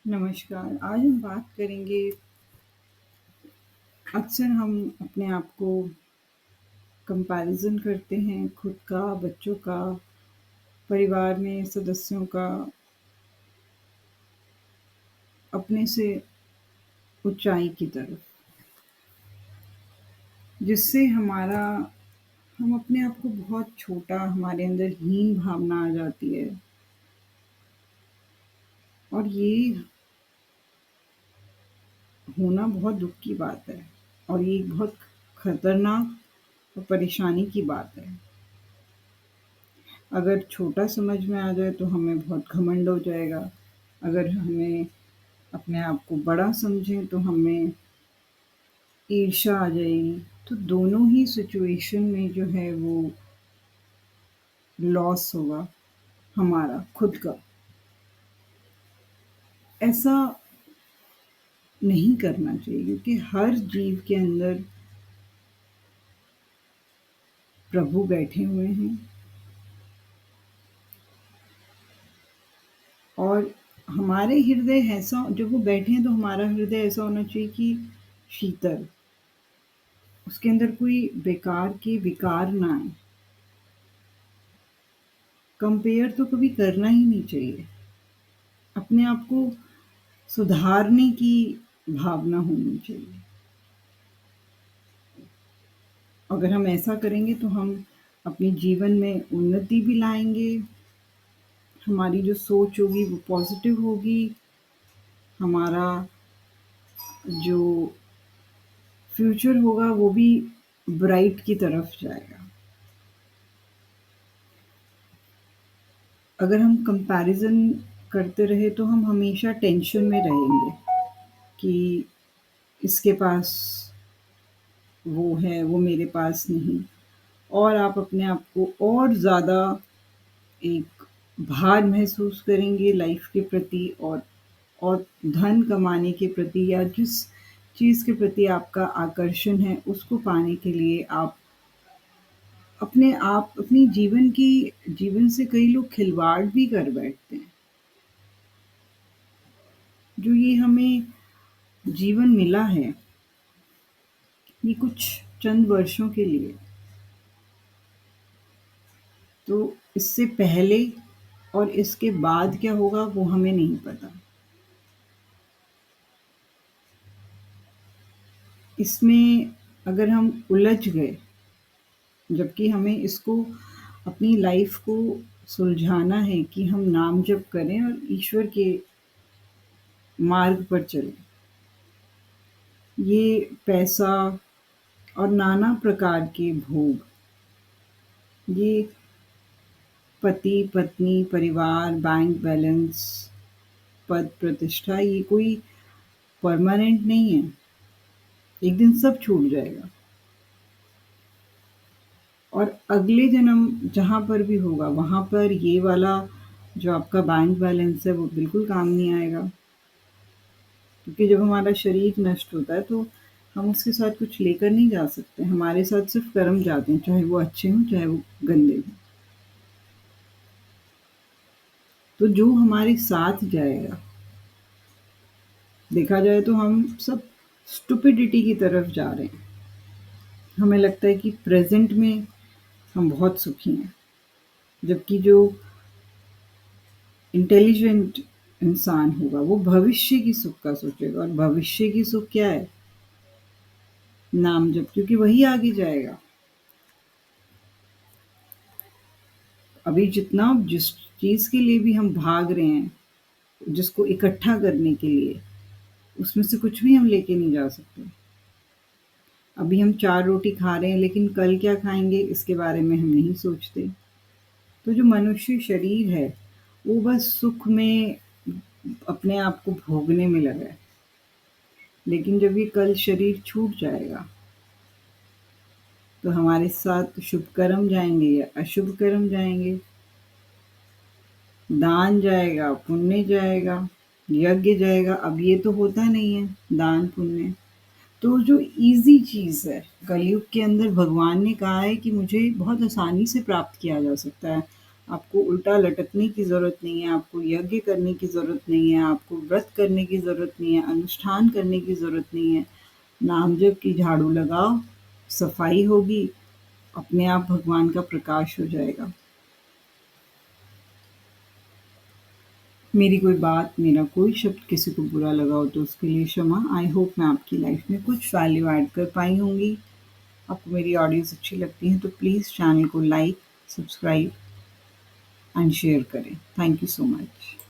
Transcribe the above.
नमस्कार, आज हम बात करेंगे। अक्सर हम अपने आप को कंपैरिज़न करते हैं, खुद का, बच्चों का, परिवार में सदस्यों का, अपने से ऊँचाई की तरफ, जिससे हम अपने आप को बहुत छोटा, हमारे अंदर हीन भावना आ जाती है। और ये होना बहुत दुःख की बात है और ये एक बहुत खतरनाक और परेशानी की बात है। अगर छोटा समझ में आ जाए तो हमें बहुत घमंड हो जाएगा। अगर हमें अपने आप को बड़ा समझें तो हमें ईर्ष्या आ जाएगी। तो दोनों ही सिचुएशन में जो है वो लॉस होगा हमारा खुद का। ऐसा नहीं करना चाहिए क्योंकि हर जीव के अंदर प्रभु बैठे हुए हैं और हमारे हृदय ऐसा जब वो बैठे हैं तो हमारा हृदय ऐसा होना चाहिए कि शीतल, उसके अंदर कोई बेकार के विकार ना आए। कंपेयर तो कभी करना ही नहीं चाहिए। अपने आप को सुधारने की भावना होनी चाहिए। अगर हम ऐसा करेंगे तो हम अपने जीवन में उन्नति भी लाएँगे, हमारी जो सोच होगी वो पॉज़िटिव होगी, हमारा जो फ्यूचर होगा वो भी ब्राइट की तरफ जाएगा। अगर हम कंपैरिज़न करते रहे तो हम हमेशा टेंशन में रहेंगे कि इसके पास वो है, वो मेरे पास नहीं। और आप अपने आप को और ज़्यादा एक भार महसूस करेंगे लाइफ़ के प्रति और धन कमाने के प्रति या जिस चीज़ के प्रति आपका आकर्षण है, उसको पाने के लिए आप अपनी जीवन से कई लोग खिलवाड़ भी कर बैठते हैं। जो ये हमें जीवन मिला है, ये कुछ चंद वर्षों के लिए, तो इससे पहले और इसके बाद क्या होगा वो हमें नहीं पता। इसमें अगर हम उलझ गए, जबकि हमें इसको अपनी लाइफ़ को सुलझाना है कि हम नाम जप करें और ईश्वर के मार्ग पर चलें। ये पैसा और नाना प्रकार के भोग, ये पति-पत्नी, परिवार, बैंक बैलेंस, पद-प्रतिष्ठा ये कोई परमानेंट नहीं है। एक दिन सब छूट जाएगा और अगले जन्म जहाँ पर भी होगा, वहाँ पर ये वाला जो आपका बैंक बैलेंस है, वो बिल्कुल काम नहीं आएगा। क्योंकि जब हमारा शरीर नष्ट होता है, तो हम उसके साथ कुछ लेकर नहीं जा सकते। हमारे साथ सिर्फ़ कर्म जाते हैं, चाहे वो अच्छे हों, चाहे वो गंदे हों। तो जो हमारे साथ जाएगा, देखा जाए तो हम सब स्टुपिडिटी की तरफ जा रहे हैं। हमें लगता है कि प्रेज़ेंट में हम बहुत सुखी हैं, जबकि जो इंटेलिजेंट इंसान होगा, वो भविष्य की सुख का सोचेगा और भविष्य की सुख क्या है? नाम जप, क्योंकि वही आगे जाएगा। अभी जितना जिस चीज़ के लिए भी हम भाग रहे हैं, जिसको इकट्ठा करने के लिए, उसमें से कुछ भी हम लेके नहीं जा सकते। अभी हम 4 रोटी खा रहे हैं, लेकिन कल क्या खाएँगे इसके बारे में हम नहीं सोचते। तो जो मनुष्य शरीर है, वो बस सुख में अपने आप को भोगने में लगा है। लेकिन जब ये कल शरीर छूट जाएगा, तो हमारे साथ शुभ कर्म जाएँगे या अशुभ कर्म जाएँगे। दान जाएगा, पुण्य जाएगा, यज्ञ जाएगा। अब ये तो होता नहीं है दान, पुण्य। तो जो ईज़ी चीज़ है, कलयुग के अंदर भगवान ने कहा है कि मुझे बहुत आसानी से प्राप्त किया जा सकता है। आपको उल्टा लटकने की ज़रूरत नहीं है, आपको यज्ञ करने की ज़रूरत नहीं है, आपको व्रत करने की ज़रूरत नहीं है, अनुष्ठान करने की ज़रूरत नहीं है। नाम जप की झाड़ू लगाओ, सफाई होगी, अपने आप भगवान का प्रकाश हो जाएगा। मेरी कोई बात, मेरा कोई शब्द किसी को बुरा लगा हो तो उसके लिए क्षमा। आई होप मैं आपकी लाइफ में कुछ वैल्यू ऐड कर पाई होंगी। आपको मेरी ऑडियोज़ अच्छी लगती हैं तो प्लीज़ चैनल को लाइक, सब्सक्राइब एंड शेयर करें। Thank you so much.